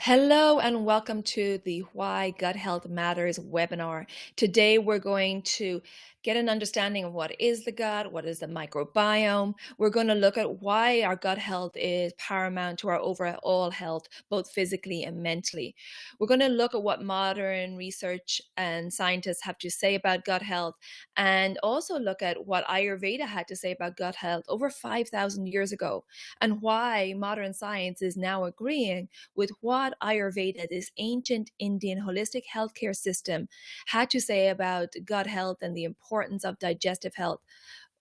Hello and welcome to the Why Gut Health Matters webinar. Today we're going to get an understanding of what is the gut, what is the microbiome. We're going to look at why our gut health is paramount to our overall health, both physically and mentally. We're going to look at what modern research and scientists have to say about gut health, and also look at what Ayurveda had to say about gut health over 5,000 years ago, and why modern science is now agreeing with what Ayurveda, this ancient Indian holistic healthcare system, had to say about gut health and the importance of digestive health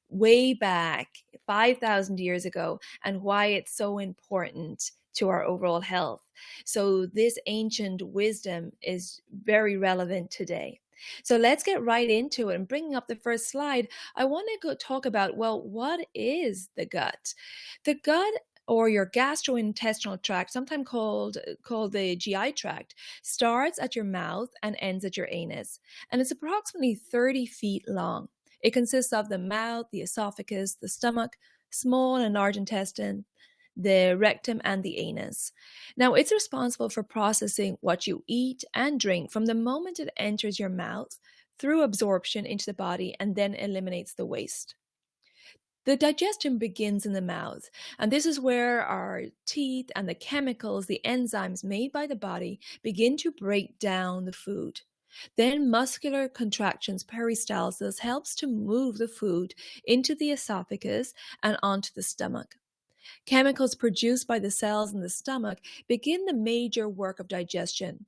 way back 5,000 years ago, and why it's so important to our overall health. So this ancient wisdom is very relevant today. So let's get right into it. And bringing up the first slide, I want to go talk about, well, what is the gut? The gut, or your gastrointestinal tract, sometimes called the GI tract, starts at your mouth and ends at your anus, and it's approximately 30 feet long. It consists of the mouth, the esophagus, the stomach, small and large intestine, the rectum, and the anus. Now, it's responsible for processing what you eat and drink from the moment it enters your mouth through absorption into the body and then eliminates the waste. The digestion begins in the mouth, and this is where our teeth and the chemicals, the enzymes made by the body, begin to break down the food. Then muscular contractions, peristalsis, helps to move the food into the esophagus and onto the stomach. Chemicals produced by the cells in the stomach begin the major work of digestion.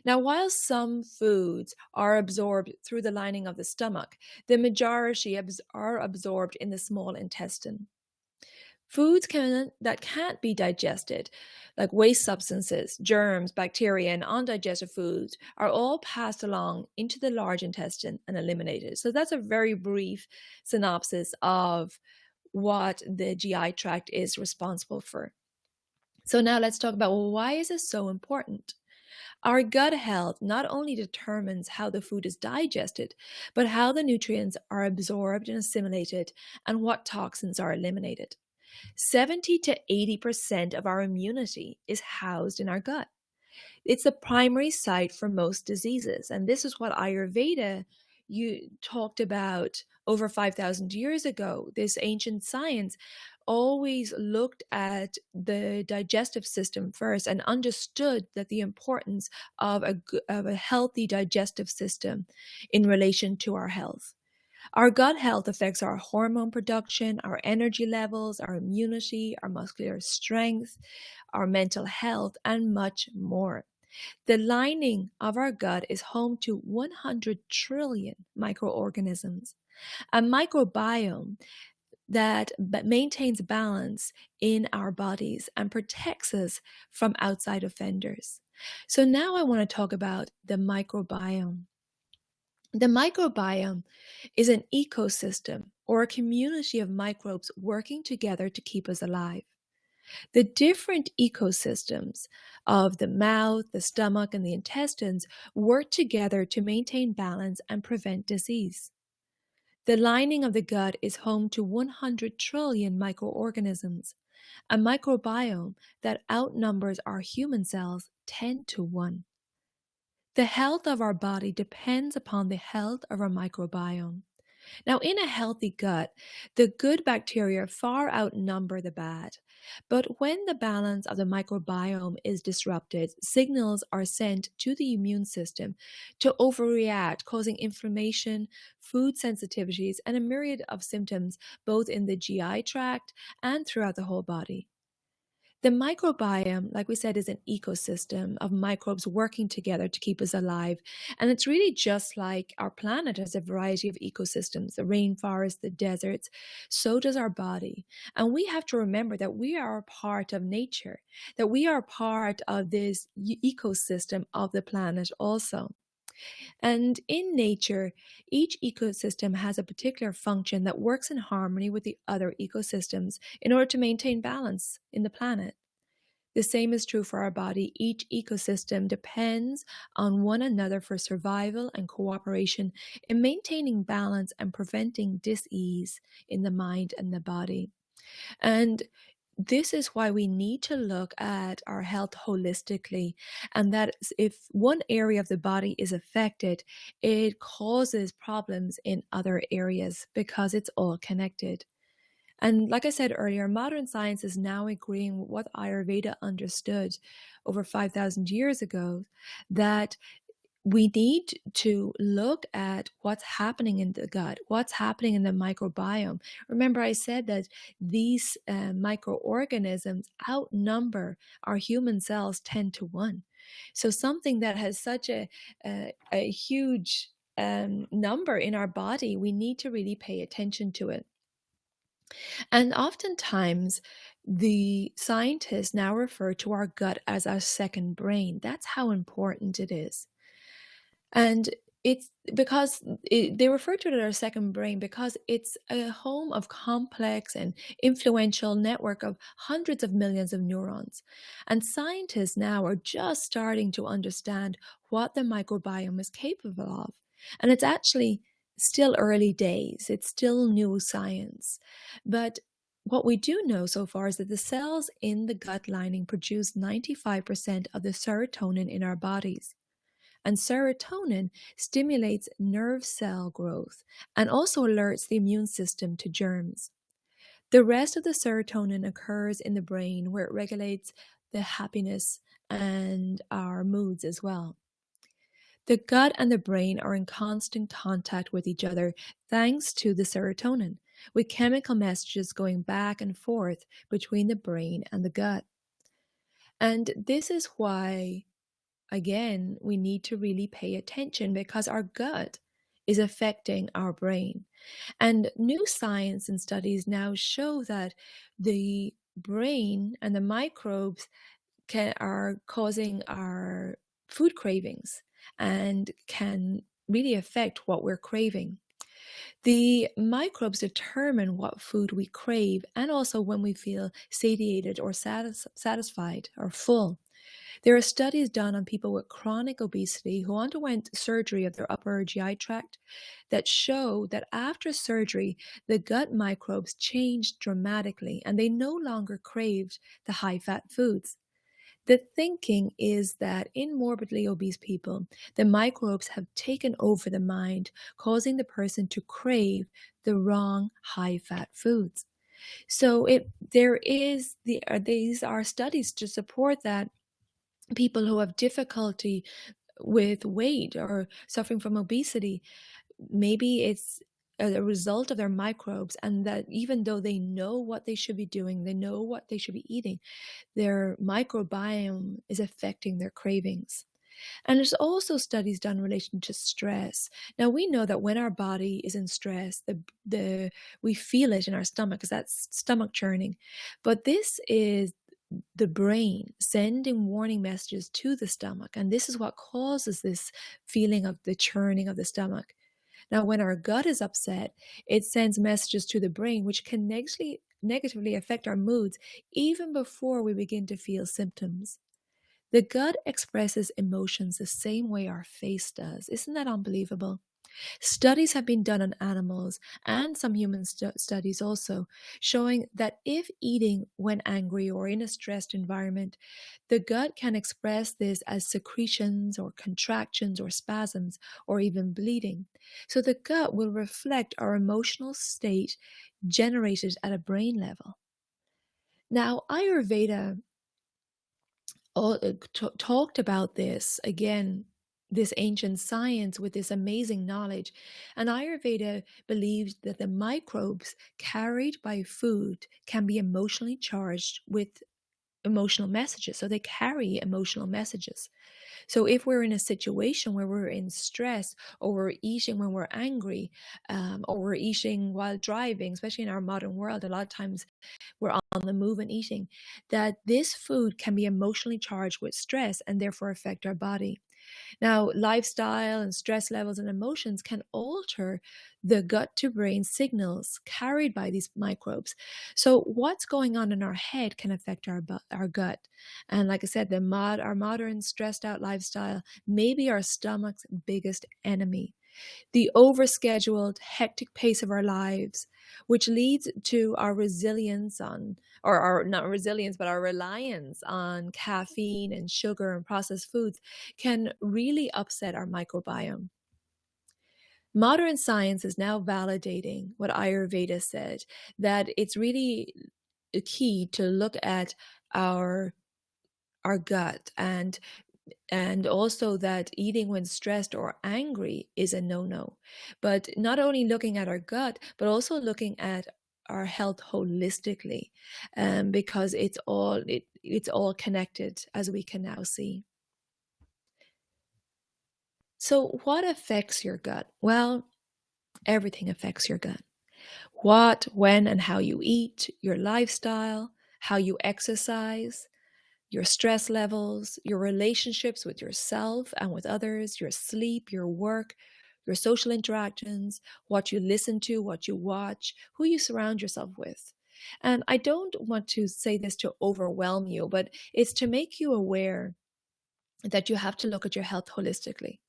Now, while some foods are absorbed through the lining of the stomach, the majority are absorbed in the small intestine. Foods that can't be digested, like waste substances, germs, bacteria, and undigested foods, are all passed along into the large intestine and eliminated. So that's a very brief synopsis of what the GI tract is responsible for. So now let's talk about, well, why is this so important? Our gut health not only determines how the food is digested, but how the nutrients are absorbed and assimilated and what toxins are eliminated. 70 to 80% of our immunity is housed in our gut. It's the primary site for most diseases. And this is what Ayurveda you talked about over 5,000 years ago. This ancient science always looked at the digestive system first and understood that the importance of a healthy digestive system in relation to our health. Our gut health affects our hormone production, our energy levels, our immunity, our muscular strength, our mental health, and much more. The lining of our gut is home to 100 trillion microorganisms. A microbiome that maintains balance in our bodies and protects us from outside offenders. So now I want to talk about the microbiome. The microbiome is an ecosystem or a community of microbes working together to keep us alive. The different ecosystems of the mouth, the stomach, and the intestines work together to maintain balance and prevent disease. The lining of the gut is home to 100 trillion microorganisms, a microbiome that outnumbers our human cells 10 to 1. The health of our body depends upon the health of our microbiome. Now, in a healthy gut, the good bacteria far outnumber the bad. But when the balance of the microbiome is disrupted, signals are sent to the immune system to overreact, causing inflammation, food sensitivities, and a myriad of symptoms both in the GI tract and throughout the whole body. The microbiome, like we said, is an ecosystem of microbes working together to keep us alive. And it's really just like our planet has a variety of ecosystems, the rainforest, the deserts. So does our body. And we have to remember that we are a part of nature, that we are part of this ecosystem of the planet also. And in nature, each ecosystem has a particular function that works in harmony with the other ecosystems in order to maintain balance in the planet. The same is true for our body. Each ecosystem depends on one another for survival and cooperation in maintaining balance and preventing dis-ease in the mind and the body. And this is why we need to look at our health holistically, and that if one area of the body is affected, it causes problems in other areas because it's all connected. And like I said earlier, modern science is now agreeing with what Ayurveda understood over 5,000 years ago, that we need to look at what's happening in the gut, what's happening in the microbiome. Remember, I said that these microorganisms outnumber our human cells 10 to 1. So something that has such a huge number in our body, we need to really pay attention to it. And oftentimes, the scientists now refer to our gut as our second brain. That's how important it is. And it's because they refer to it as our second brain because it's a home of complex and influential network of hundreds of millions of neurons. And scientists now are just starting to understand what the microbiome is capable of. And it's actually still early days, it's still new science. But what we do know so far is that the cells in the gut lining produce 95% of the serotonin in our bodies. And serotonin stimulates nerve cell growth and also alerts the immune system to germs. The rest of the serotonin occurs in the brain where it regulates the happiness and our moods as well. The gut and the brain are in constant contact with each other thanks to the serotonin, with chemical messages going back and forth between the brain and the gut. And this is why, again, we need to really pay attention because our gut is affecting our brain. And new science and studies now show that the brain and the microbes are causing our food cravings and can really affect what we're craving. The microbes determine what food we crave and also when we feel satiated or satisfied or full. There are studies done on people with chronic obesity who underwent surgery of their upper GI tract that show that after surgery, the gut microbes changed dramatically and they no longer craved the high fat foods. The thinking is that in morbidly obese people, the microbes have taken over the mind, causing the person to crave the wrong high fat foods. So these are studies to support that people who have difficulty with weight or suffering from obesity, maybe it's a result of their microbes, and that even though they know what they should be doing, they know what they should be eating, their microbiome is affecting their cravings. And there's also studies done in relation to stress. Now we know that when our body is in stress, we feel it in our stomach because that's stomach churning. But this is the brain sending warning messages to the stomach. And this is what causes this feeling of the churning of the stomach. Now, when our gut is upset, it sends messages to the brain, which can negatively affect our moods even before we begin to feel symptoms. The gut expresses emotions the same way our face does. Isn't that unbelievable? Studies have been done on animals and some human studies also, showing that if eating when angry or in a stressed environment, the gut can express this as secretions or contractions or spasms or even bleeding. So the gut will reflect our emotional state generated at a brain level. Now, Ayurveda talked about this again, this ancient science with this amazing knowledge. And Ayurveda believes that the microbes carried by food can be emotionally charged with emotional messages. So they carry emotional messages. So if we're in a situation where we're in stress, or we're eating when we're angry, or we're eating while driving, especially in our modern world, a lot of times we're on the move and eating, that this food can be emotionally charged with stress and therefore affect our body. Now, lifestyle and stress levels and emotions can alter the gut to brain signals carried by these microbes. So what's going on in our head can affect our gut. And like I said, our modern stressed out lifestyle may be our stomach's biggest enemy. The overscheduled, hectic pace of our lives, which leads to our resilience on, or our not resilience, but our reliance on caffeine and sugar and processed foods, can really upset our microbiome. Modern science is now validating what Ayurveda said, that it's really key to look at our our gut, and also that eating when stressed or angry is a no-no. But not only looking at our gut, but also looking at our health holistically, because it's all connected, as we can now see. So what affects your gut? Well, everything affects your gut. What, when, and how you eat, your lifestyle, how you exercise, your stress levels, your relationships with yourself and with others, your sleep, your work, your social interactions, what you listen to, what you watch, who you surround yourself with. And I don't want to say this to overwhelm you, but it's to make you aware that you have to look at your health holistically.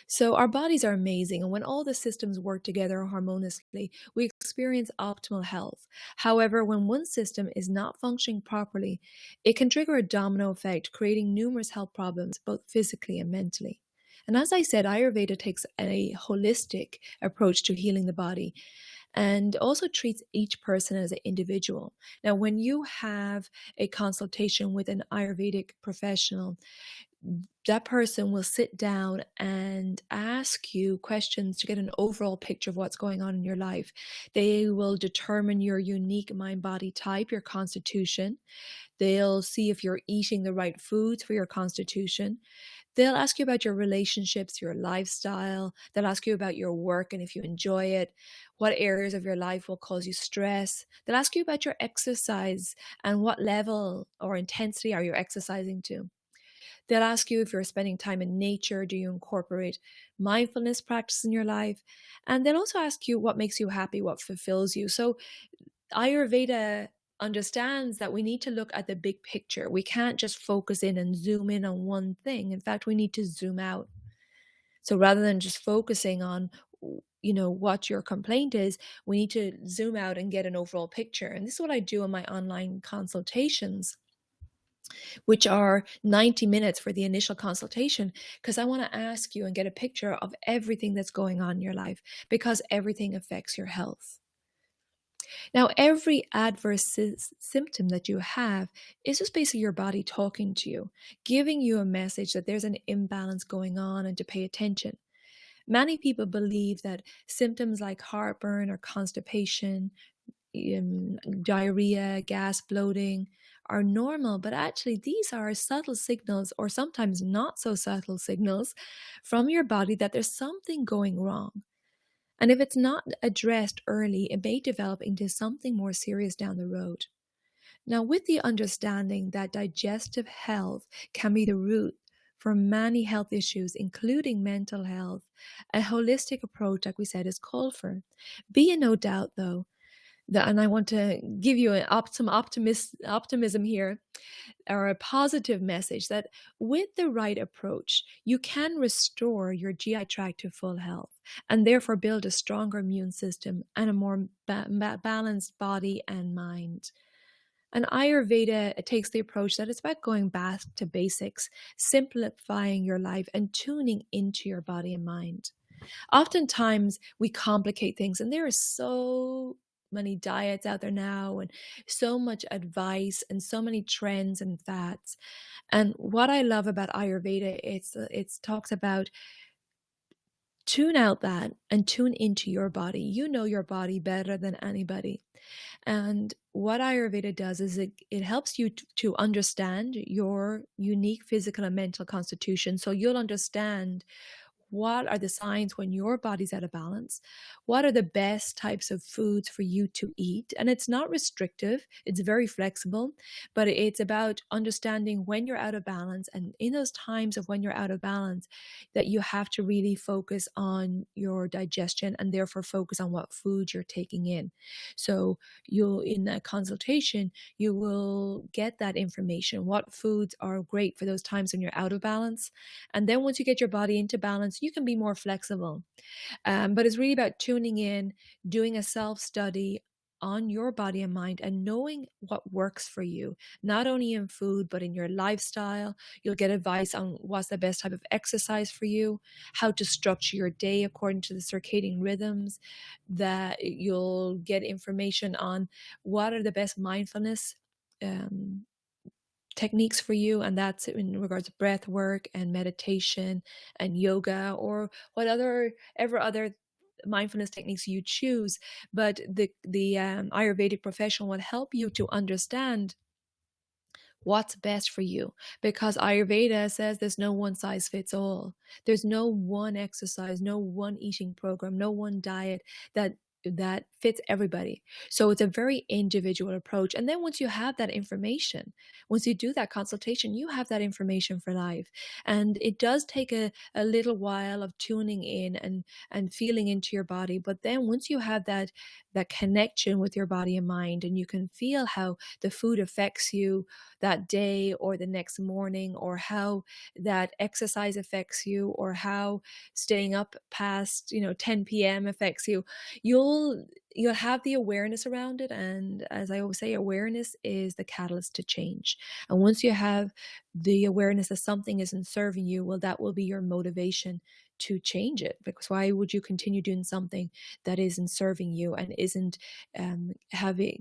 So our bodies are amazing, and when all the systems work together harmoniously, we experience optimal health. However, when one system is not functioning properly, it can trigger a domino effect, creating numerous health problems, both physically and mentally. And as I said, Ayurveda takes a holistic approach to healing the body and also treats each person as an individual. Now, when you have a consultation with an Ayurvedic professional, that person will sit down and ask you questions to get an overall picture of what's going on in your life. They will determine your unique mind body type, your constitution. They'll see if you're eating the right foods for your constitution. They'll ask you about your relationships, your lifestyle. They'll ask you about your work and if you enjoy it, what areas of your life will cause you stress. They'll ask you about your exercise and what level or intensity are you exercising to. They'll ask you if you're spending time in nature, do you incorporate mindfulness practice in your life? And they'll also ask you what makes you happy, what fulfills you. So Ayurveda understands that we need to look at the big picture. We can't just focus in and zoom in on one thing. In fact, we need to zoom out. So rather than just focusing on what your complaint is, we need to zoom out and get an overall picture. And this is what I do in my online consultations, which are 90 minutes for the initial consultation, because I want to ask you and get a picture of everything that's going on in your life, because everything affects your health. Now, every adverse symptom that you have is just basically your body talking to you, giving you a message that there's an imbalance going on and to pay attention. Many people believe that symptoms like heartburn or constipation, diarrhea, gas, bloating are normal, but actually these are subtle signals, or sometimes not so subtle signals, from your body that there's something going wrong. And if it's not addressed early, it may develop into something more serious down the road. Now, with the understanding that digestive health can be the root for many health issues, including mental health, a holistic approach, like we said, is called for. Be in no doubt, though, and I want to give you some optimism here, or a positive message, that with the right approach, you can restore your GI tract to full health and therefore build a stronger immune system and a more balanced body and mind. And Ayurveda takes the approach that it's about going back to basics, simplifying your life and tuning into your body and mind. Oftentimes we complicate things, and there are so many diets out there now and so much advice and so many trends and fads. And what I love about Ayurveda, it's talks about tune out that and tune into your body. You know your body better than anybody. And what Ayurveda does is it helps you to understand your unique physical and mental constitution. So you'll understand what are the signs when your body's out of balance? What are the best types of foods for you to eat? And it's not restrictive, it's very flexible, but it's about understanding when you're out of balance. And in those times of when you're out of balance, that you have to really focus on your digestion and therefore focus on what food you're taking in. So in that consultation, you will get that information. What foods are great for those times when you're out of balance? And then once you get your body into balance, months, you can be more flexible. But it's really about tuning in, doing a self-study on your body and mind, and knowing what works for you, not only in food, but in your lifestyle. You'll get advice on what's the best type of exercise for you, how to structure your day according to the circadian rhythms, that you'll get information on what are the best mindfulness um, techniques for you, and that's in regards to breath work and meditation and yoga, or whatever other mindfulness techniques you choose. But the Ayurvedic professional will help you to understand what's best for you, because Ayurveda says there's no one size fits all. There's no one exercise, no one eating program, no one diet that fits everybody. So it's a very individual approach. And then once you have that information, once you do that consultation, you have that information for life. And it does take a little while of tuning in and feeling into your body. But then once you have that connection with your body and mind, and you can feel how the food affects you that day or the next morning, or how that exercise affects you, or how staying up past 10 p.m. affects you, you'll have the awareness around it. And as I always say, awareness is the catalyst to change. And once you have the awareness that something isn't serving you, well, that will be your motivation to change it. Because why would you continue doing something that isn't serving you and isn't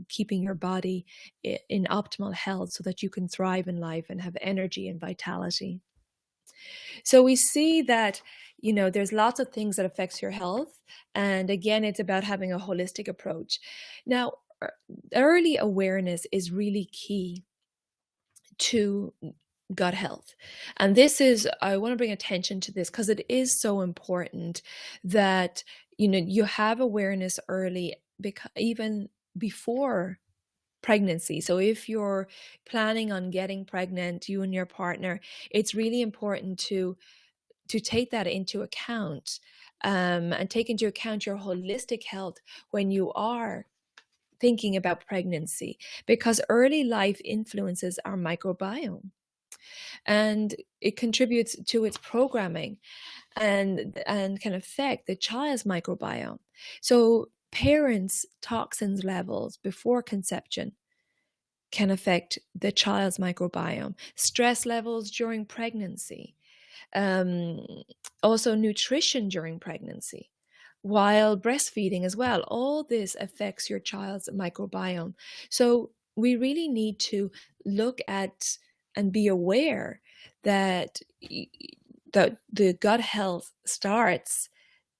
keeping your body in optimal health so that you can thrive in life and have energy and vitality? So we see that, there's lots of things that affects your health. And again, it's about having a holistic approach. Now, early awareness is really key to gut health. And I want to bring attention to this because it is so important that, you have awareness early, because even before pregnancy. So if you're planning on getting pregnant, you and your partner, it's really important to take that into account, and take into account your holistic health when you are thinking about pregnancy, because early life influences our microbiome and it contributes to its programming and can affect the child's microbiome. So parents' toxins levels before conception can affect the child's microbiome, stress levels during pregnancy, um, also nutrition during pregnancy, while breastfeeding as well. All this affects your child's microbiome. So we really need to look at and be aware that the gut health starts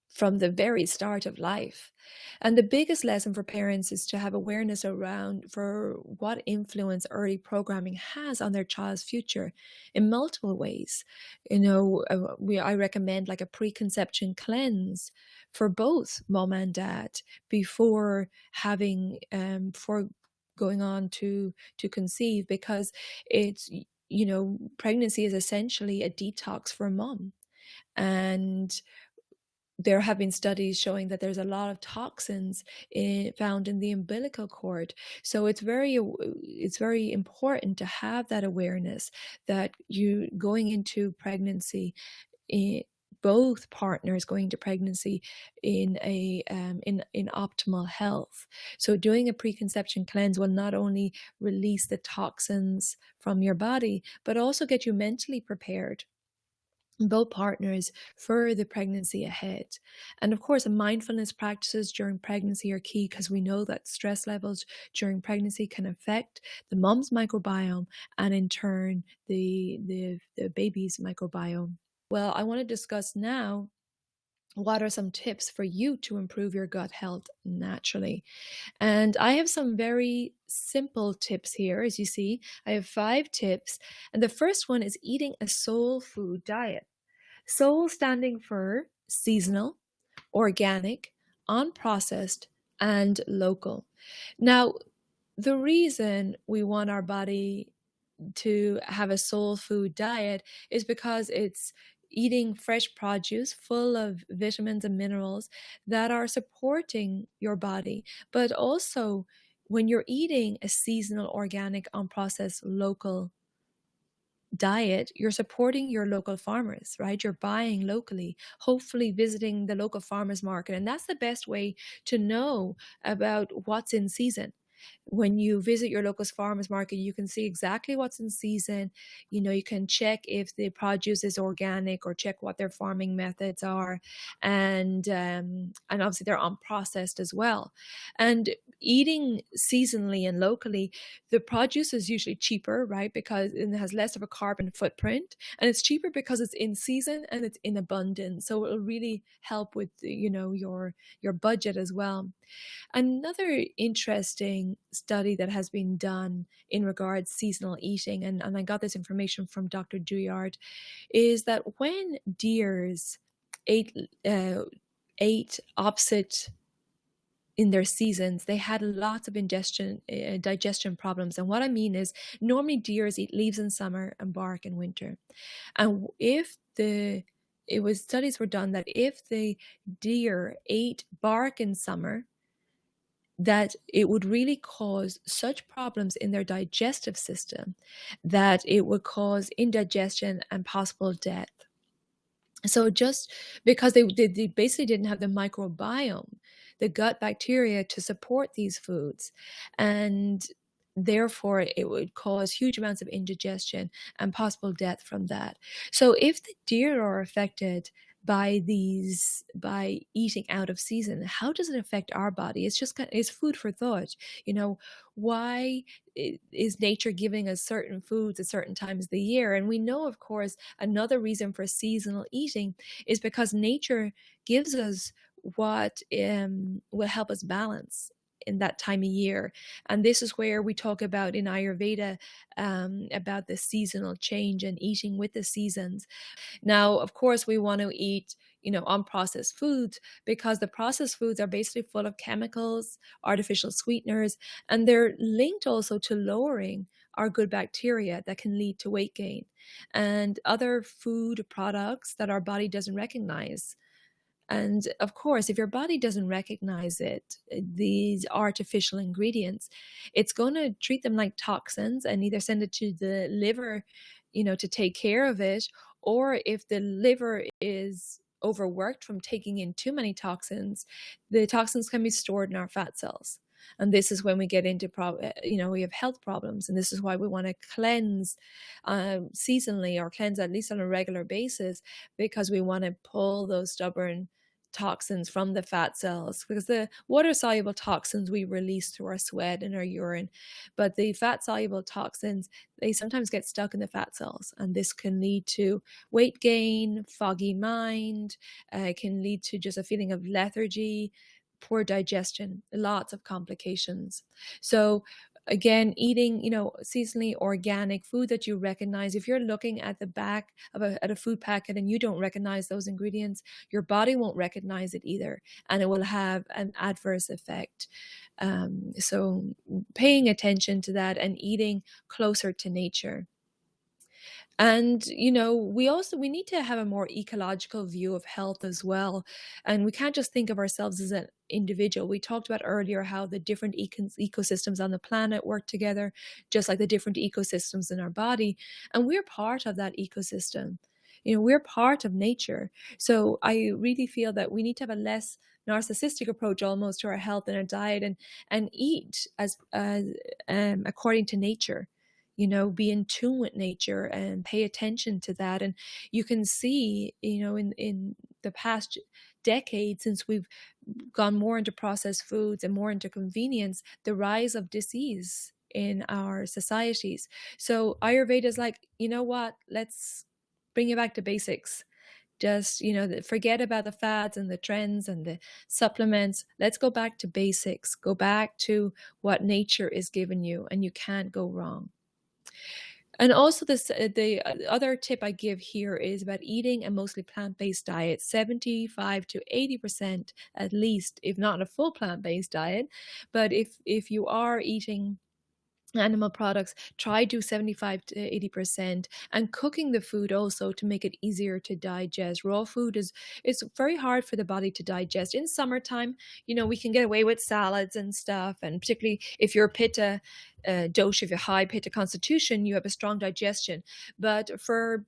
from the very start of life. And the biggest lesson for parents is to have awareness around for what influence early programming has on their child's future in multiple ways. I recommend like a preconception cleanse for both mom and dad before before going on to conceive, because it's, pregnancy is essentially a detox for mom. And there have been studies showing that there's a lot of toxins found in the umbilical cord. So it's very important to have that awareness that you going into pregnancy, both partners going to pregnancy in optimal health. So doing a preconception cleanse will not only release the toxins from your body, but also get you mentally prepared, both partners, for the pregnancy ahead. And of course, mindfulness practices during pregnancy are key, because we know that stress levels during pregnancy can affect the mom's microbiome and in turn the baby's microbiome. Well, I want to discuss now what are some tips for you to improve your gut health naturally. And I have some very simple tips here. As you see, I have 5 tips. And the first one is eating a soul food diet. Soul standing for seasonal, organic, unprocessed, and local. Now, the reason we want our body to have a soul food diet is because it's eating fresh produce full of vitamins and minerals that are supporting your body. But also, when you're eating a seasonal, organic, unprocessed, local diet, you're supporting your local farmers, right? You're buying locally, hopefully visiting the local farmers market. And that's the best way to know about what's in season. When you visit your local farmers market, you can see exactly what's in season. You can check if the produce is organic, or check what their farming methods are, and obviously they're unprocessed as well. And eating seasonally and locally, the produce is usually cheaper, right? Because it has less of a carbon footprint, and it's cheaper because it's in season and it's in abundance. So it'll really help with your budget as well. Another interesting study that has been done in regards seasonal eating, and I got this information from Dr. Duyard, is that when deers ate ate opposite in their seasons, they had lots of digestion problems. And what I mean is, normally deers eat leaves in summer and bark in winter. And if the it was studies were done that if the deer ate bark in summer, that it would really cause such problems in their digestive system that it would cause indigestion and possible death. So just because they basically didn't have the microbiome, the gut bacteria to support these foods, and therefore it would cause huge amounts of indigestion and possible death from that. So if the deer are affected by eating out of season, how does it affect our body? It's food for thought. Why is nature giving us certain foods at certain times of the year? And we know, of course, another reason for seasonal eating is because nature gives us what will help us balance in that time of year. And this is where we talk about in Ayurveda about the seasonal change and eating with the seasons. Now, of course, we want to eat, unprocessed foods, because the processed foods are basically full of chemicals, artificial sweeteners, and they're linked also to lowering our good bacteria that can lead to weight gain and other food products that our body doesn't recognize. And of course, if your body doesn't recognize these artificial ingredients, it's going to treat them like toxins and either send it to the liver, to take care of it. Or if the liver is overworked from taking in too many toxins, the toxins can be stored in our fat cells. And this is when we get into, we have health problems. And this is why we want to cleanse seasonally, or cleanse at least on a regular basis, because we want to pull those stubborn toxins from the fat cells, because the water soluble toxins we release through our sweat and our urine, but the fat soluble toxins, they sometimes get stuck in the fat cells, and this can lead to weight gain, foggy mind, can lead to just a feeling of lethargy, poor digestion, lots of complications. So again, eating, seasonally organic food that you recognize. If you're looking at the back of a food packet and you don't recognize those ingredients, your body won't recognize it either, and it will have an adverse effect. So paying attention to that and eating closer to nature. And we need to have a more ecological view of health as well, and we can't just think of ourselves as an individual. We talked about earlier how the different ecosystems on the planet work together, just like the different ecosystems in our body, and we're part of that ecosystem. We're part of nature. So I really feel that we need to have a less narcissistic approach almost to our health and our diet, and eat as according to nature. Be in tune with nature and pay attention to that. And you can see, in the past decade, since we've gone more into processed foods and more into convenience, the rise of disease in our societies. So Ayurveda is like, you know what, let's bring it back to basics. Just, forget about the fads and the trends and the supplements. Let's go back to basics. Go back to what nature is giving you, and you can't go wrong. And also the other tip I give here is about eating a mostly plant-based diet, 75 to 80% at least, if not a full plant-based diet. But if you are eating animal products, try do 75 to 80%, and cooking the food also to make it easier to digest. Raw food is it's very hard for the body to digest. In summertime, we can get away with salads and stuff, and particularly if you're pitta dosh, if you're high pitta constitution, you have a strong digestion. But for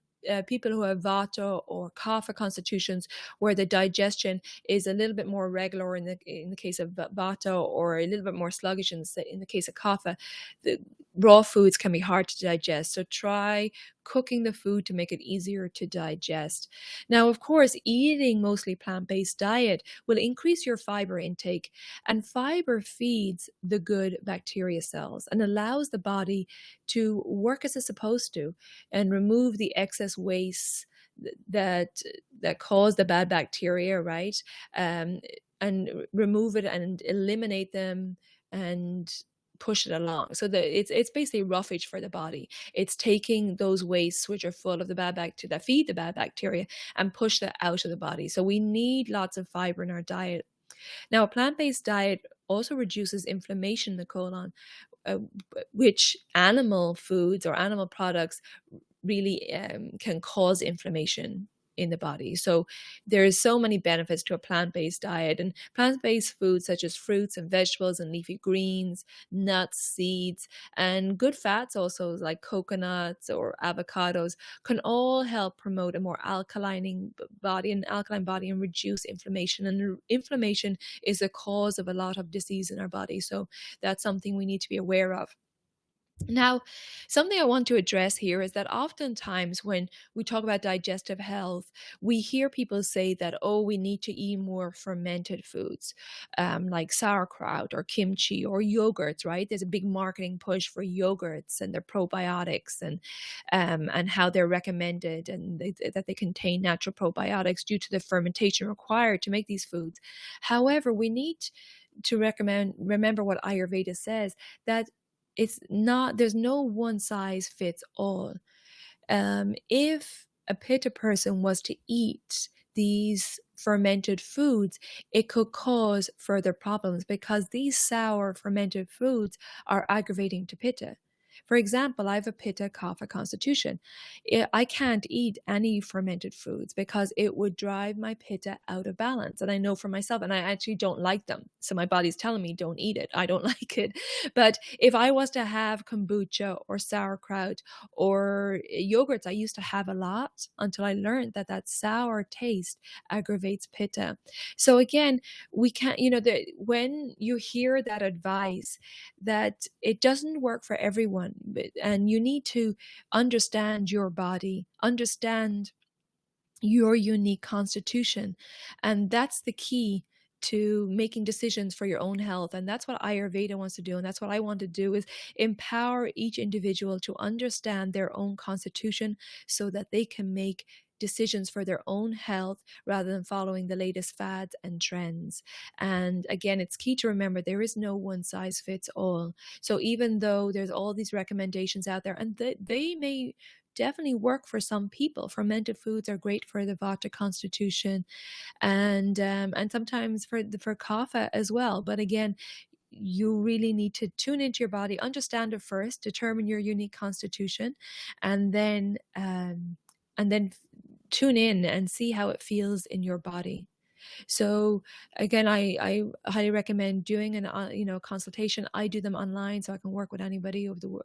people who have vata or kapha constitutions, where the digestion is a little bit more regular in the case of vata, or a little bit more sluggish in the case of kapha, the raw foods can be hard to digest. So try cooking the food to make it easier to digest. Now, of course, eating mostly plant-based diet will increase your fiber intake, and fiber feeds the good bacteria cells and allows the body to work as it's supposed to and remove the excess waste that cause the bad bacteria, right? Um, and remove it and eliminate them and push it along. So it's basically roughage for the body. It's taking those wastes which are full of the bad bacteria that feed the bad bacteria and push that out of the body. So we need lots of fiber in our diet. Now, a plant-based diet also reduces inflammation in the colon, uh, which animal foods or animal products really can cause inflammation in the body. So there's so many benefits to a plant-based diet, and plant-based foods such as fruits and vegetables and leafy greens, nuts, seeds, and good fats also like coconuts or avocados can all help promote a more alkaline body and reduce inflammation. And inflammation is a cause of a lot of disease in our body. So that's something we need to be aware of. Now, something I want to address here is that oftentimes when we talk about digestive health, we hear people say that, oh, we need to eat more fermented foods, like sauerkraut or kimchi or yogurts, right? There's a big marketing push for yogurts and their probiotics and how they're recommended, and that they contain natural probiotics due to the fermentation required to make these foods. However, we need to remember what Ayurveda says, that there's no one size fits all. If a pitta person was to eat these fermented foods, it could cause further problems because these sour fermented foods are aggravating to pitta. For example, I have a pitta kapha constitution. I can't eat any fermented foods because it would drive my pitta out of balance. And I know for myself, and I actually don't like them. So my body's telling me don't eat it. I don't like it. But if I was to have kombucha or sauerkraut or yogurts, I used to have a lot until I learned that sour taste aggravates pitta. So again, we can't, when you hear that advice, that it doesn't work for everyone, and you need to understand your body, understand your unique constitution. And that's the key to making decisions for your own health. And that's what Ayurveda wants to do. And that's what I want to do, is empower each individual to understand their own constitution so that they can make decisions for their own health rather than following the latest fads and trends. And again, it's key to remember there is no one size fits all. So even though there's all these recommendations out there, and they may definitely work for some people. Fermented foods are great for the Vata constitution, and sometimes for kapha as well. But again, you really need to tune into your body, understand it first, determine your unique constitution, and then tune in and see how it feels in your body. So again, I highly recommend doing an consultation. I do them online, so I can work with anybody over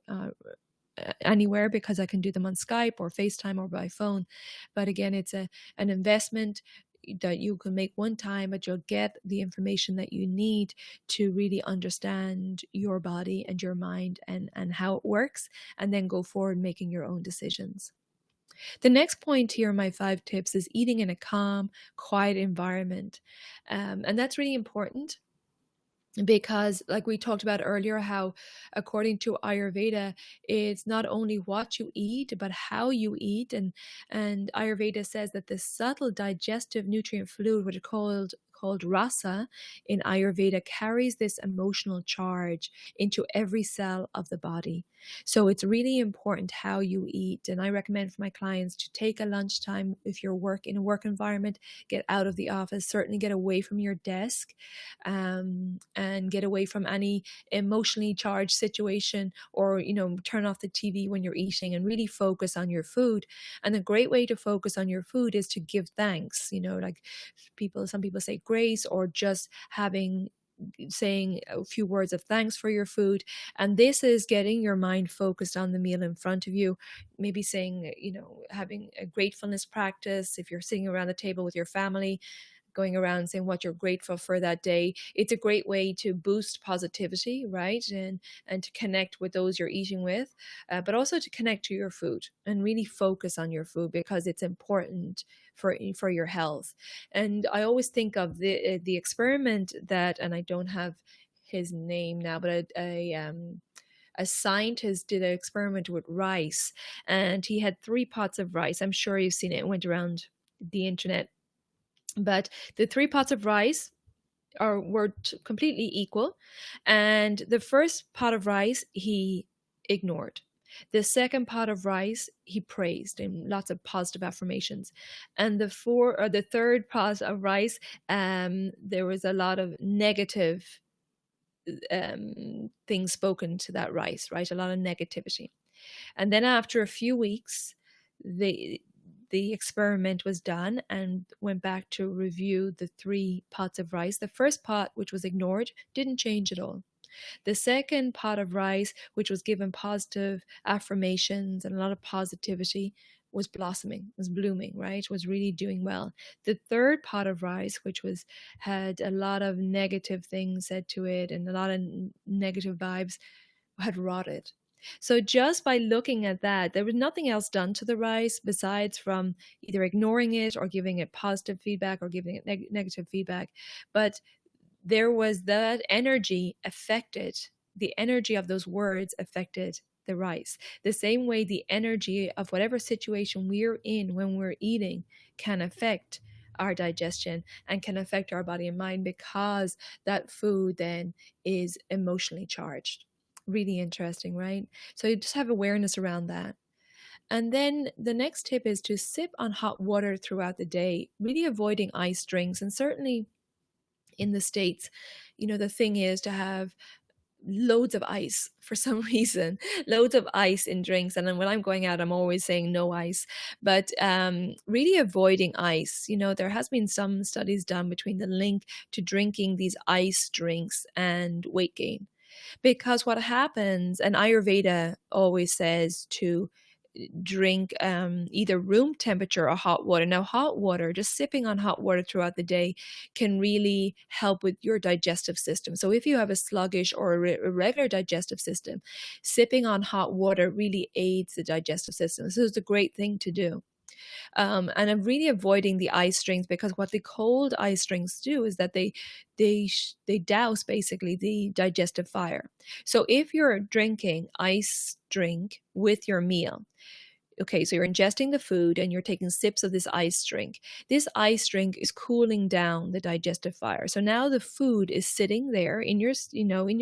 anywhere, because I can do them on Skype or FaceTime or by phone. But again, it's an investment that you can make one time, but you'll get the information that you need to really understand your body and your mind and how it works, and then go forward making your own decisions. The next point here, my 5 tips, is eating in a calm, quiet environment. And that's really important, because like we talked about earlier, how according to Ayurveda, it's not only what you eat but how you eat. And Ayurveda says that the subtle digestive nutrient fluid, which is called called rasa in Ayurveda carries this emotional charge into every cell of the body. So it's really important how you eat. And I recommend for my clients to take a lunchtime. If you're in a work environment, get out of the office, certainly get away from your desk, and get away from any emotionally charged situation, or, turn off the TV when you're eating and really focus on your food. And a great way to focus on your food is to give thanks, like some people say grace, or just saying a few words of thanks for your food. And this is getting your mind focused on the meal in front of you. Maybe saying, having a gratefulness practice if you're sitting around the table with your family, going around saying what you're grateful for that day. It's a great way to boost positivity, right? And to connect with those you're eating with, but also to connect to your food and really focus on your food, because it's important for your health. And I always think of the experiment that, and I don't have his name now, but a scientist did an experiment with rice, and he had 3 pots of rice. I'm sure you've seen it. It went around the internet. But the 3 pots of rice were completely equal. And the first pot of rice he ignored. The second pot of rice he praised and lots of positive affirmations. And the third pot of rice, there was a lot of negative things spoken to that rice, right? A lot of negativity. And then after a few weeks, the experiment was done and went back to review the 3 pots of rice. The first pot, which was ignored, didn't change at all. The second pot of rice, which was given positive affirmations and a lot of positivity, was blossoming, was blooming, right? Was really doing well. The third pot of rice, which had a lot of negative things said to it and a lot of negative vibes, had rotted. So just by looking at that, there was nothing else done to the rice besides from either ignoring it or giving it positive feedback or giving it negative feedback. But there was that energy affected, the energy of those words affected the rice. The same way the energy of whatever situation we're in when we're eating can affect our digestion and can affect our body and mind, because that food then is emotionally charged. Really interesting, right? So you just have awareness around that. And then the next tip is to sip on hot water throughout the day, really avoiding ice drinks. And certainly in the States, the thing is to have loads of ice for some reason, loads of ice in drinks. And then when I'm going out, I'm always saying no ice, but really avoiding ice. There has been some studies done between the link to drinking these ice drinks and weight gain. Because what happens, and Ayurveda always says to drink either room temperature or hot water. Now, hot water, just sipping on hot water throughout the day, can really help with your digestive system. So if you have a sluggish or irregular digestive system, sipping on hot water really aids the digestive system. So it's a great thing to do. And I'm really avoiding the ice drinks, because what the cold ice drinks do is that they douse basically the digestive fire. So if you're drinking ice drink with your meal, okay, so you're ingesting the food and you're taking sips of this ice drink. This ice drink is cooling down the digestive fire. So now the food is sitting there in your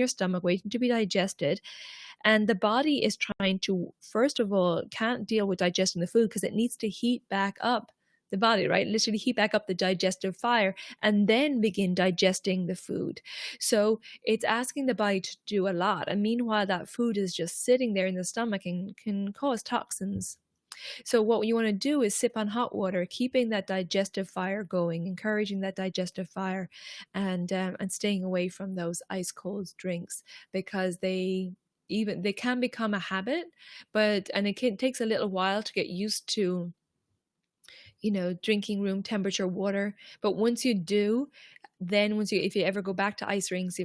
stomach waiting to be digested. And the body is trying to, first of all, can't deal with digesting the food because it needs to heat back up the body, right? Literally heat back up the digestive fire and then begin digesting the food. So it's asking the body to do a lot. And meanwhile, that food is just sitting there in the stomach and can cause toxins. So what you want to do is sip on hot water, keeping that digestive fire going, encouraging that digestive fire, and staying away from those ice cold drinks, because they can become a habit, and it takes a little while to get used to, drinking room temperature water. But once you do, then if you ever go back to ice rinks,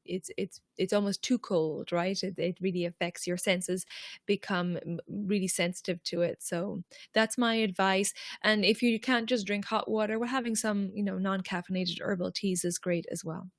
it's almost too cold, right? It really affects your senses, become really sensitive to it. So that's my advice. And if you can't just drink hot water, having some, non-caffeinated herbal teas is great as well.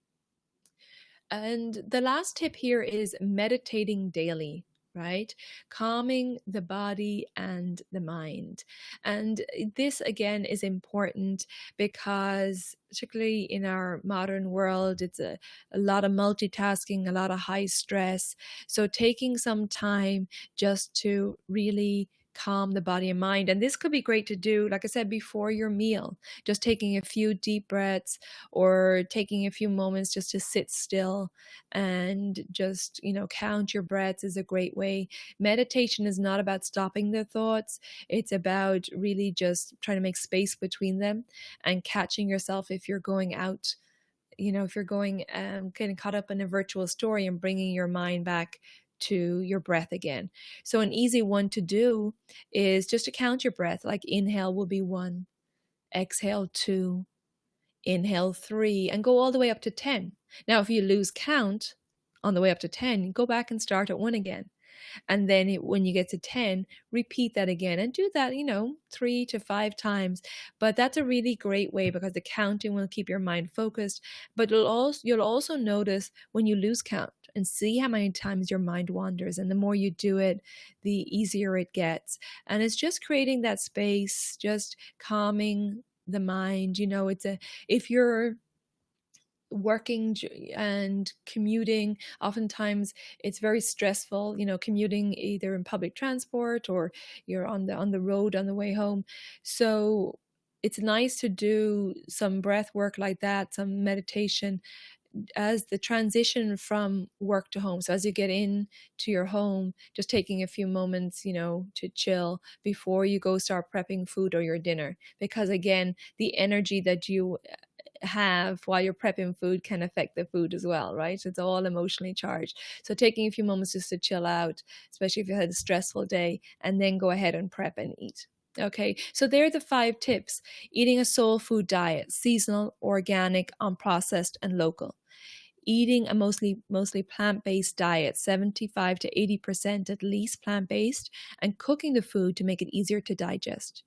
And the last tip here is meditating daily. right? Calming the body and the mind. And this again is important because, particularly in our modern world, it's a lot of multitasking, a lot of high stress. So taking some time just to really calm the body and mind. And this could be great to do, like I said, before your meal, just taking a few deep breaths or taking a few moments just to sit still and just, count your breaths is a great way. Meditation is not about stopping the thoughts. It's about really just trying to make space between them and catching yourself if you're going out, if you're going getting caught up in a virtual story and bringing your mind back to your breath again. So an easy one to do is just to count your breath. Like inhale will be 1, exhale 2, inhale 3, and go all the way up to 10. Now, if you lose count on the way up to 10, go back and start at 1 again. And then when you get to 10, repeat that again and do that, 3 to 5 times. But that's a really great way because the counting will keep your mind focused. But you'll also notice when you lose count and see how many times your mind wanders. And the more you do it, the easier it gets. And it's just creating that space, just calming the mind. If you're working and commuting, oftentimes it's very stressful, commuting either in public transport or you're on the road on the way home. So it's nice to do some breath work like that, some meditation as the transition from work to home. So as you get in to your home, just taking a few moments, to chill before you go start prepping food or your dinner, because again, the energy that you have while you're prepping food can affect the food as well, right? It's all emotionally charged. So taking a few moments just to chill out, especially if you had a stressful day, and then go ahead and prep and eat. Okay, so there are the 5 tips. Eating a soul food diet, seasonal, organic, unprocessed, and local. Eating a mostly plant-based diet, 75 to 80% at least plant-based, and cooking the food to make it easier to digest.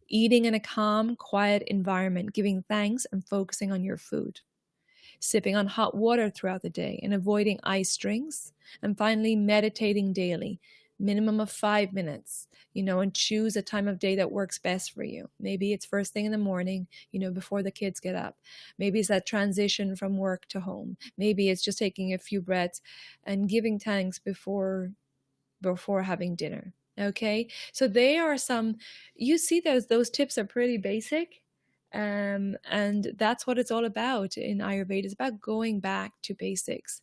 Eating in a calm, quiet environment, giving thanks and focusing on your food. Sipping on hot water throughout the day and avoiding iced drinks. And finally, meditating daily, minimum of 5 minutes, and choose a time of day that works best for you. Maybe it's first thing in the morning, before the kids get up. Maybe it's that transition from work to home. Maybe it's just taking a few breaths and giving thanks before having dinner. Okay, so they are some, you see those tips are pretty basic. And that's what it's all about in Ayurveda. It's about going back to basics.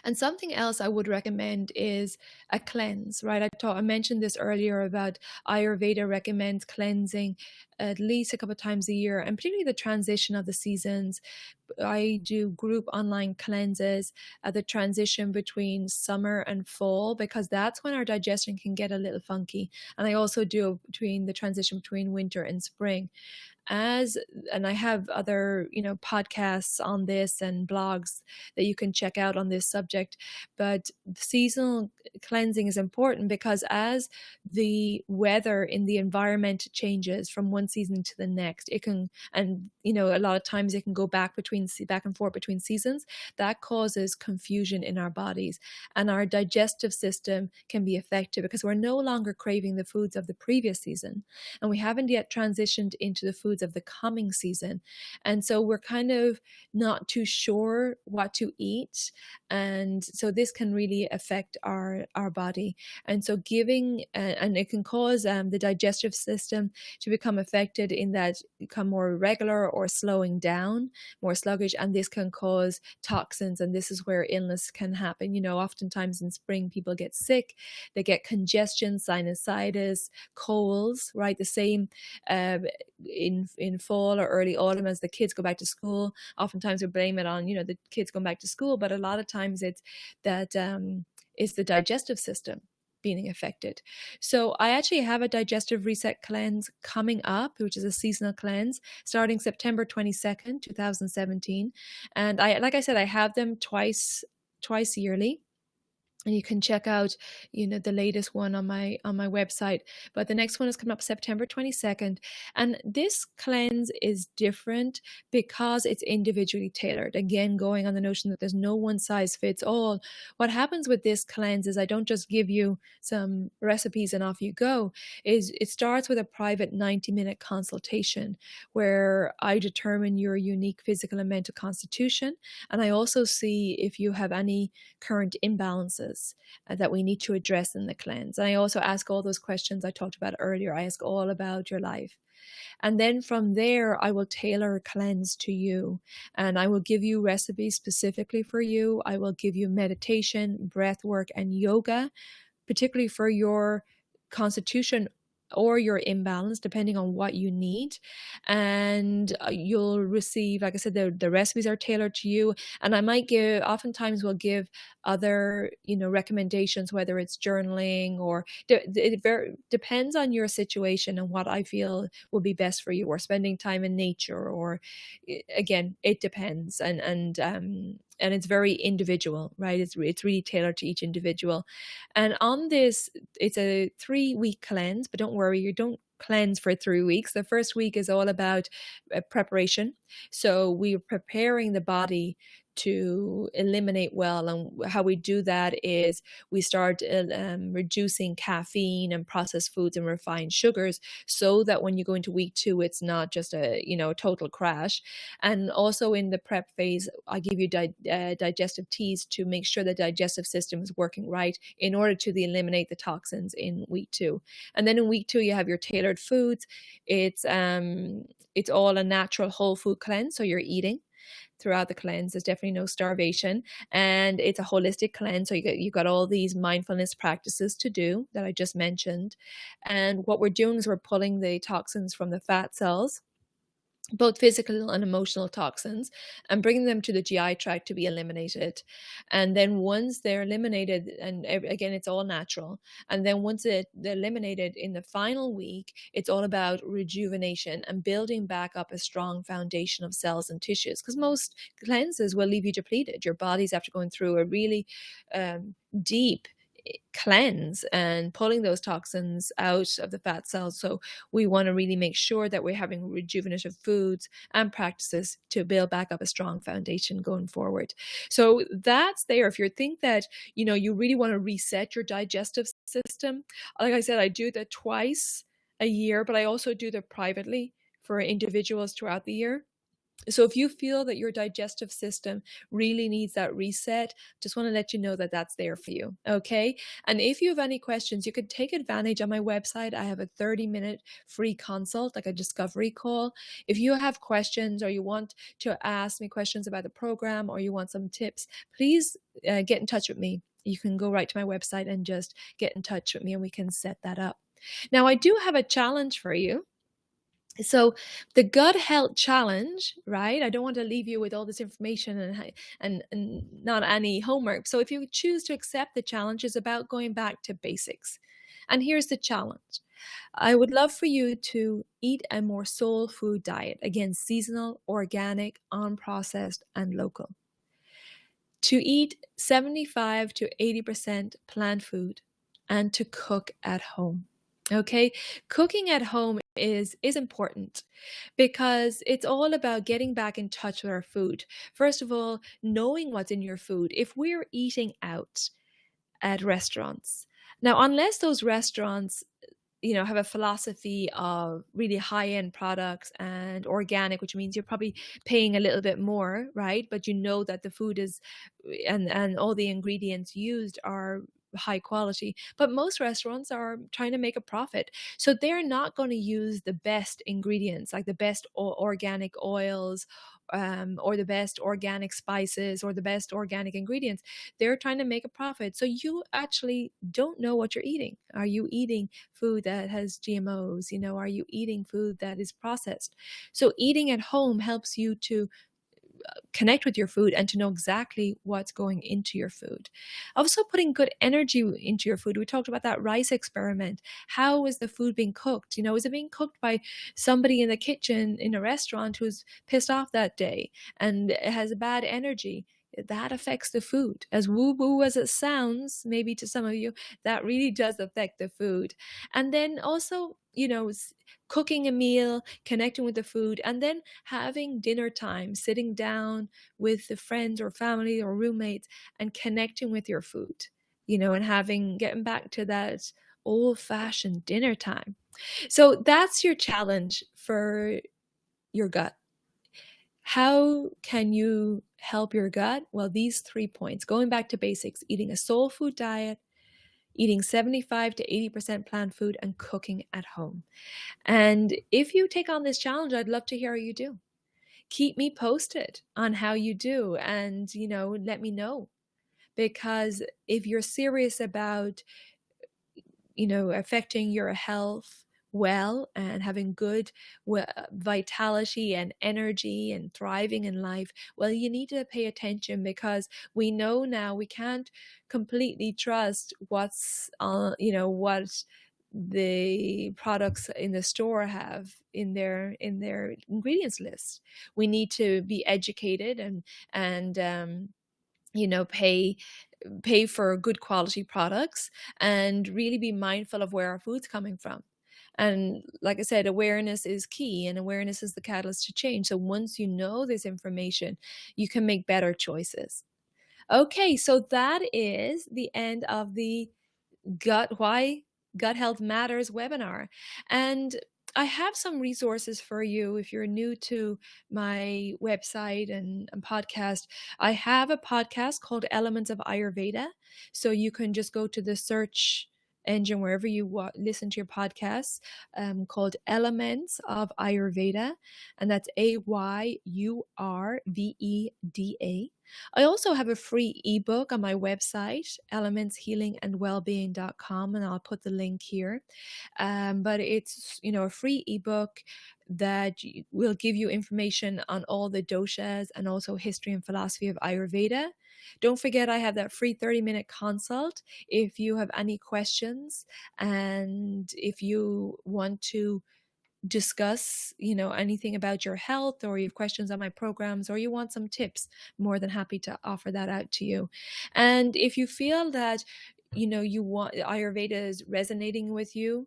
And something else I would recommend is a cleanse, right? I mentioned this earlier about Ayurveda recommends cleansing at least a couple of times a year, and particularly the transition of the seasons. I do group online cleanses at the transition between summer and fall, because that's when our digestion can get a little funky. And I also do between the transition between winter and spring. And I have other, podcasts on this and blogs that you can check out on this subject. But seasonal cleansing is important because as the weather in the environment changes from one season to the next, it can, and a lot of times it can go back and forth between seasons. That causes confusion in our bodies, and our digestive system can be affected because we're no longer craving the foods of the previous season, and we haven't yet transitioned into the foods of the coming season. And so we're kind of not too sure what to eat. And so this can really affect our body. And so and it can cause the digestive system to become affected, in that become more irregular or slowing down, more sluggish. And this can cause toxins. And this is where illness can happen. Oftentimes in spring, people get sick, they get congestion, sinusitis, colds, right? The same in fall or early autumn as the kids go back to school. Oftentimes we blame it on, the kids going back to school, but a lot of times it's that it's the digestive system being affected. So I actually have a digestive reset cleanse coming up, which is a seasonal cleanse starting September 22nd, 2017. And like I said, I have them twice yearly. and you can check out, the latest one on my website. But the next one is coming up September 22nd, and this cleanse is different because it's individually tailored. Again, going on the notion that there's no one size fits all. What happens with this cleanse is I don't just give you some recipes and off you go. Is it starts with a private 90-minute consultation where I determine your unique physical and mental constitution, and I also see if you have any current imbalances that we need to address in the cleanse. And I also ask all those questions I talked about earlier. I ask all about your life. And then from there, I will tailor a cleanse to you, and I will give you recipes specifically for you. I will give you meditation, breath work, and yoga, particularly for your constitution or your imbalance, depending on what you need. And you'll receive, like I said, the recipes are tailored to you. And I might oftentimes we'll give other, recommendations, whether it's journaling or it depends on your situation and what I feel will be best for you, or spending time in nature, or again, it depends. And it's very individual, right? It's really tailored to each individual. And on this, it's a 3-week cleanse, but don't worry, you don't cleanse for 3 weeks. The first week is all about preparation. So we're preparing the body to eliminate well. And how we do that is we start reducing caffeine and processed foods and refined sugars, so that when you go into week 2, it's not just a total crash. And also in the prep phase, I give you digestive teas to make sure the digestive system is working right in order to eliminate the toxins in week 2. And then in week 2, you have your tailored foods. It's all a natural whole food cleanse, so you're eating throughout the cleanse. There's definitely no starvation, and it's a holistic cleanse. So you got all these mindfulness practices to do that I just mentioned. And what we're doing is we're pulling the toxins from the fat cells, both physical and emotional toxins, and bringing them to the GI tract to be eliminated. And then once they're eliminated, and again, it's all natural. And then once they're eliminated in the final week, it's all about rejuvenation and building back up a strong foundation of cells and tissues. Because most cleanses will leave you depleted. Your body's after going through a really deep cleanse and pulling those toxins out of the fat cells. So we want to really make sure that we're having rejuvenative foods and practices to build back up a strong foundation going forward. So that's there. If you think that, you really want to reset your digestive system, like I said, I do that twice a year, but I also do that privately for individuals throughout the year. So if you feel that your digestive system really needs that reset, just want to let you know that that's there for you. Okay. And if you have any questions, you could take advantage on my website. I have a 30-minute free consult, like a discovery call. If you have questions, or you want to ask me questions about the program, or you want some tips, please get in touch with me. You can go right to my website and just get in touch with me, and we can set that up. Now, I do have a challenge for you. So the gut health challenge, right? I don't want to leave you with all this information and not any homework. So if you choose to accept the challenge, it's about going back to basics. And here's the challenge. I would love for you to eat a more soul food diet. Again, seasonal, organic, unprocessed, and local. To eat 75 to 80% plant food, and to cook at home. Okay, cooking at home is important because it's all about getting back in touch with our food. First of all, knowing what's in your food. If we're eating out at restaurants, now, unless those restaurants have a philosophy of really high-end products and organic, which means you're probably paying a little bit more, right? But that the food is and all the ingredients used are high quality. But most restaurants are trying to make a profit, so they're not going to use the best ingredients, like the best organic oils, or the best organic spices, or the best organic ingredients. They're trying to make a profit, so you actually don't know what you're eating. Are you eating food that has GMOs? Are you eating food that is processed? So eating at home helps you to connect with your food and to know exactly what's going into your food. Also, putting good energy into your food. We talked about that rice experiment. How is the food being cooked? Is it being cooked by somebody in the kitchen in a restaurant who's pissed off that day and has a bad energy? that affects the food. As woo-woo as it sounds, maybe to some of you, that really does affect the food. And then also, cooking a meal, connecting with the food, and then having dinner time, sitting down with the friends or family or roommates and connecting with your food, and getting back to that old-fashioned dinner time. So that's your challenge for your gut. How can you help your gut? Well, these 3 points, going back to basics: eating a soul food diet, eating 75 to 80% plant food, and cooking at home. And if you take on this challenge, I'd love to hear how you do. Keep me posted on how you do, and let me know, because if you're serious about affecting your health well and having good vitality and energy and thriving in life, well, you need to pay attention, because we know now we can't completely trust what's what the products in the store have in their ingredients list. We need to be educated and pay for good quality products and really be mindful of where our food's coming from. And like I said, awareness is key, and awareness is the catalyst to change. So once you know this information, you can make better choices. Okay, so that is the end of the Why Gut Health Matters webinar. And I have some resources for you if you're new to my website and podcast. I have a podcast called Elements of Ayurveda. So you can just go to the search engine wherever you listen to your podcasts, called Elements of Ayurveda. And that's AYURVEDA. I also have a free ebook on my website, elementshealingandwellbeing.com, and I'll put the link here. But it's, a free ebook that will give you information on all the doshas and also history and philosophy of Ayurveda. Don't forget, I have that free 30-minute consult if you have any questions, and if you want to discuss anything about your health, or you have questions on my programs, or you want some tips, more than happy to offer that out to you. And if you feel that you want Ayurveda is resonating with you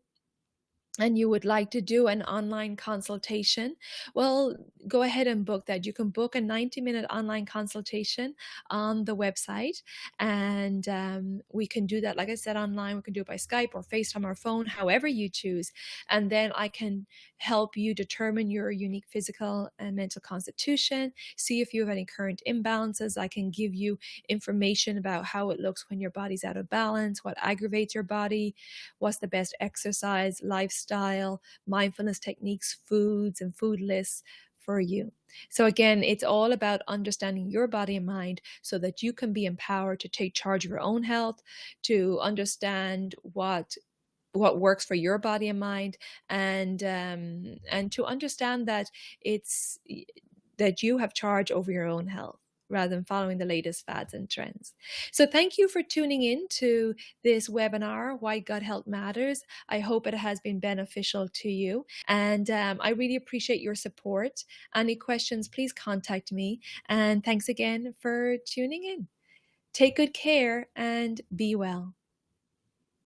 and you would like to do an online consultation, well, go ahead and book that. You can book a 90-minute online consultation on the website, and we can do that, like I said, online. We can do it by Skype or FaceTime or phone, however you choose. And then I can help you determine your unique physical and mental constitution, see if you have any current imbalances. I can give you information about how it looks when your body's out of balance, what aggravates your body, what's the best exercise, lifestyle, mindfulness techniques, foods, and food lists for you. So again, it's all about understanding your body and mind so that you can be empowered to take charge of your own health, to understand what works for your body and mind, and to understand that you have charge over your own health, rather than following the latest fads and trends. So thank you for tuning in to this webinar, Why Gut Health Matters. I hope it has been beneficial to you, and I really appreciate your support. Any questions, please contact me. And thanks again for tuning in. Take good care and be well.